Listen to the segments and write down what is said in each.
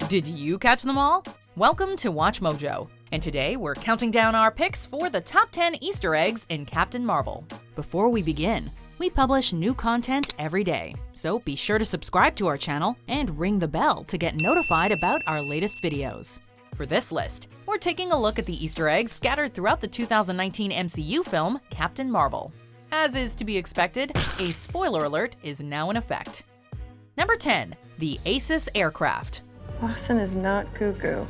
Did you catch them all? Welcome to Watch Mojo, and today we're counting down our picks for the top 10 Easter eggs in Captain Marvel. Before we begin, we publish new content every day, so be sure to subscribe to our channel and ring the bell to get notified about our latest videos. For this list, we're taking a look at the Easter eggs scattered throughout the 2019 MCU film Captain Marvel. As is to be expected, a spoiler alert is now in effect. Number 10. The Aces aircraft. Lawson is not cuckoo.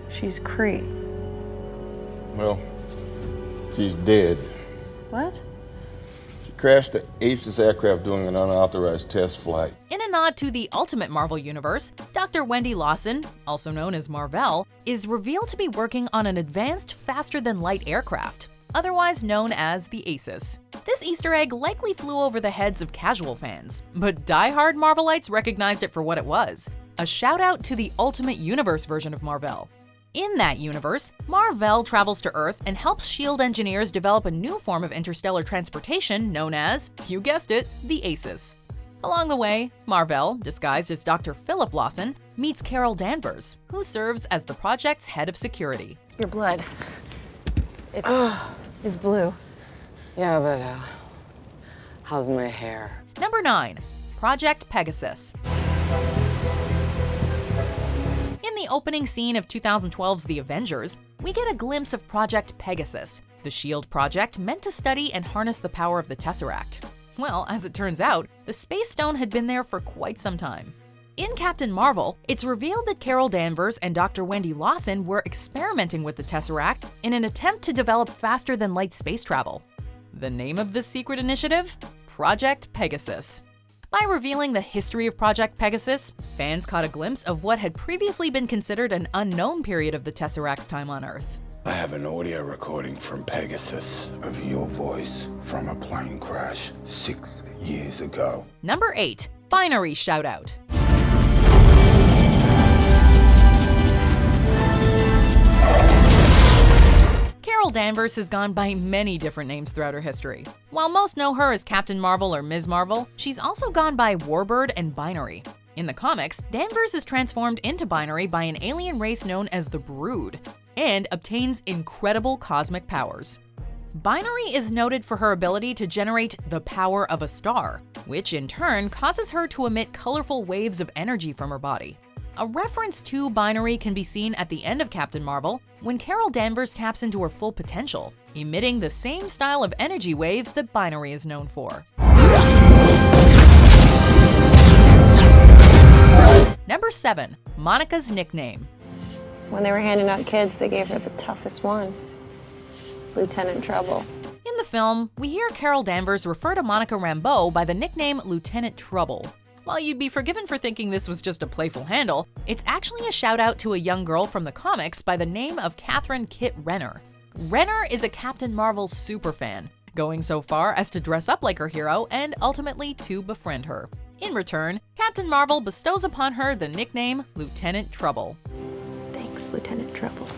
She's Kree. Well, she's dead. What? She crashed the Aces aircraft during an unauthorized test flight. In a nod to the Ultimate Marvel Universe, Dr. Wendy Lawson, also known as Mar-Vell, is revealed to be working on an advanced faster-than-light aircraft, otherwise known as the Aces. This Easter egg likely flew over the heads of casual fans, but die-hard Marvelites recognized it for what it was: a shout-out to the Ultimate Universe version of Mar-Vell. In that universe, Mar-Vell travels to Earth and helps S.H.I.E.L.D. engineers develop a new form of interstellar transportation known as, you guessed it, the Aces. Along the way, Mar-Vell, disguised as Dr. Philip Lawson, meets Carol Danvers, who serves as the project's head of security. Your blood. It's blue. Yeah, but how's my hair? Number 9. Project Pegasus. In the opening scene of 2012's The Avengers, we get a glimpse of Project Pegasus, the S.H.I.E.L.D. project meant to study and harness the power of the Tesseract. Well, as it turns out, the Space Stone had been there for quite some time. In Captain Marvel, it's revealed that Carol Danvers and Dr. Wendy Lawson were experimenting with the Tesseract in an attempt to develop faster-than-light space travel. The name of this secret initiative? Project Pegasus. By revealing the history of Project Pegasus, fans caught a glimpse of what had previously been considered an unknown period of the Tesseract's time on Earth. I have an audio recording from Pegasus of your voice from a plane crash 6 years ago. Number 8. Binary Shoutout. Carol Danvers has gone by many different names throughout her history. While most know her as Captain Marvel or Ms. Marvel, she's also gone by Warbird and Binary. In the comics, Danvers is transformed into Binary by an alien race known as the Brood, and obtains incredible cosmic powers. Binary is noted for her ability to generate the power of a star, which in turn causes her to emit colorful waves of energy from her body. A reference to Binary can be seen at the end of Captain Marvel when Carol Danvers taps into her full potential, emitting the same style of energy waves that Binary is known for. Number 7. Monica's nickname. When they were handing out kids, they gave her the toughest one. Lieutenant Trouble. In the film, we hear Carol Danvers refer to Monica Rambeau by the nickname Lieutenant Trouble. While you'd be forgiven for thinking this was just a playful handle, it's actually a shout out to a young girl from the comics by the name of Catherine Kit Renner. Renner is a Captain Marvel superfan, going so far as to dress up like her hero and ultimately to befriend her. In return, Captain Marvel bestows upon her the nickname Lieutenant Trouble. Thanks, Lieutenant Trouble.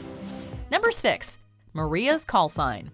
Number 6. Maria's call sign.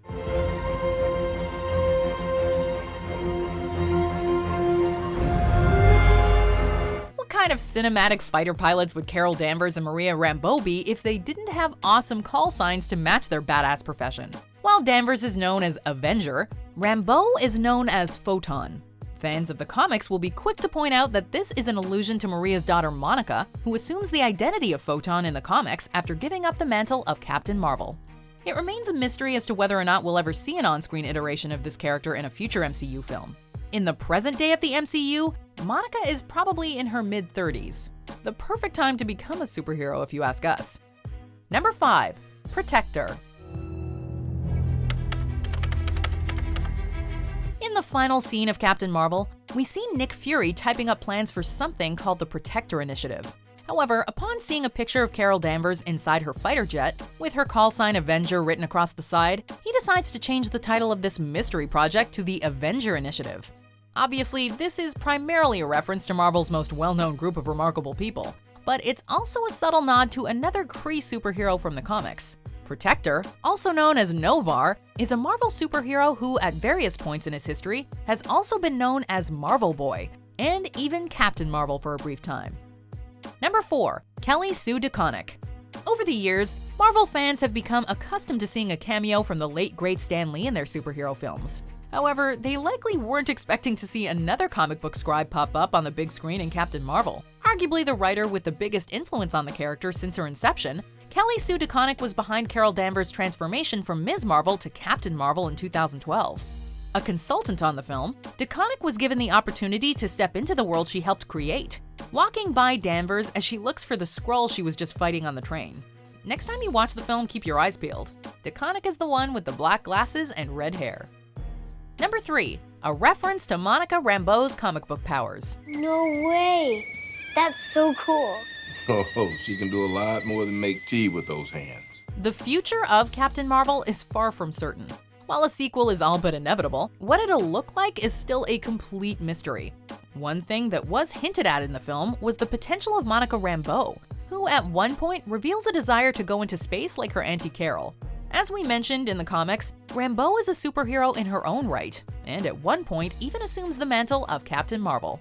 What kind of cinematic fighter pilots would Carol Danvers and Maria Rambeau be if they didn't have awesome call signs to match their badass profession? While Danvers is known as Avenger, Rambeau is known as Photon. Fans of the comics will be quick to point out that this is an allusion to Maria's daughter Monica, who assumes the identity of Photon in the comics after giving up the mantle of Captain Marvel. It remains a mystery as to whether or not we'll ever see an on-screen iteration of this character in a future MCU film. In the present day of the MCU, Monica is probably in her mid-30s. The perfect time to become a superhero if you ask us. Number 5. Protector. In the final scene of Captain Marvel, we see Nick Fury typing up plans for something called the Protector Initiative. However, upon seeing a picture of Carol Danvers inside her fighter jet, with her call sign Avenger written across the side, he decides to change the title of this mystery project to the Avenger Initiative. Obviously, this is primarily a reference to Marvel's most well-known group of remarkable people, but it's also a subtle nod to another Kree superhero from the comics. Protector, also known as Noh-Varr, is a Marvel superhero who, at various points in his history, has also been known as Marvel Boy, and even Captain Marvel for a brief time. Number 4. Kelly Sue DeConnick. Over the years, Marvel fans have become accustomed to seeing a cameo from the late great Stan Lee in their superhero films. However, they likely weren't expecting to see another comic book scribe pop up on the big screen in Captain Marvel. Arguably the writer with the biggest influence on the character since her inception, Kelly Sue DeConnick was behind Carol Danvers' transformation from Ms. Marvel to Captain Marvel in 2012. A consultant on the film, DeConnick was given the opportunity to step into the world she helped create, walking by Danvers as she looks for the Skrull she was just fighting on the train. Next time you watch the film, keep your eyes peeled. DeConnick is the one with the black glasses and red hair. Number 3. A reference to Monica Rambeau's comic book powers. No way. That's so cool. Oh, she can do a lot more than make tea with those hands. The future of Captain Marvel is far from certain. While a sequel is all but inevitable, what it'll look like is still a complete mystery. One thing that was hinted at in the film was the potential of Monica Rambeau, who at one point reveals a desire to go into space like her Auntie Carol. As we mentioned in the comics, Rambeau is a superhero in her own right, and at one point even assumes the mantle of Captain Marvel.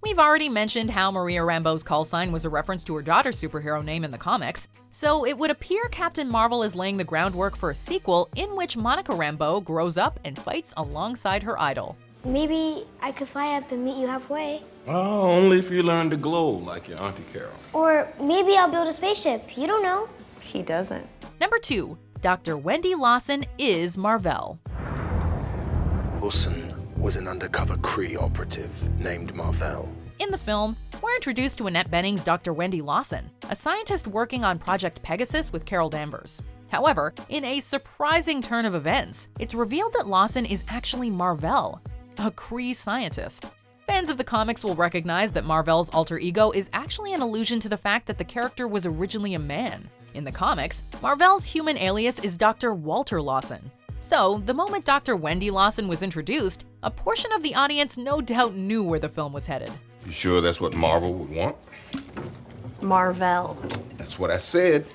We've already mentioned how Maria Rambeau's call sign was a reference to her daughter's superhero name in the comics, so it would appear Captain Marvel is laying the groundwork for a sequel in which Monica Rambeau grows up and fights alongside her idol. Maybe I could fly up and meet you halfway. Oh, only if you learn to glow like your Auntie Carol. Or maybe I'll build a spaceship. You don't know. He doesn't. Number 2. Dr. Wendy Lawson is Mar-Vell. Wilson was an undercover Kree operative named Mar-Vell. In the film, we're introduced to Annette Bening's Dr. Wendy Lawson, a scientist working on Project Pegasus with Carol Danvers. However, in a surprising turn of events, it's revealed that Lawson is actually Mar-Vell, a Kree scientist. Fans of the comics will recognize that Mar-Vell's alter ego is actually an allusion to the fact that the character was originally a man. In the comics, Mar-Vell's human alias is Dr. Walter Lawson. So, the moment Dr. Wendy Lawson was introduced, a portion of the audience no doubt knew where the film was headed. You sure that's what Marvel would want? Mar-Vell. That's what I said.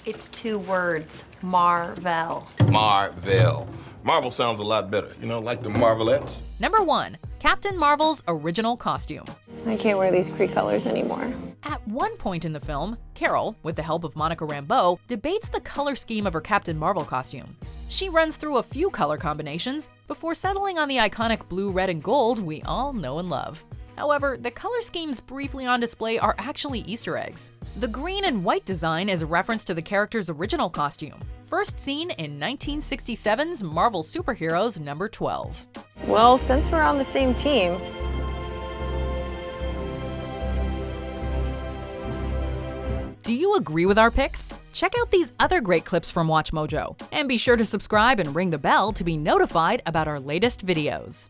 It's 2 words. Mar-Vell. Mar-Vell. Marvel sounds a lot better, you know, like the Marvelettes. Number 1. Captain Marvel's original costume. I can't wear these Kree colors anymore. At one point in the film, Carol, with the help of Monica Rambeau, debates the color scheme of her Captain Marvel costume. She runs through a few color combinations before settling on the iconic blue, red, and gold we all know and love. However, the color schemes briefly on display are actually Easter eggs. The green and white design is a reference to the character's original costume, first seen in 1967's Marvel Superheroes number 12. Well, since we're on the same team, do you agree with our picks? Check out these other great clips from WatchMojo, and be sure to subscribe and ring the bell to be notified about our latest videos.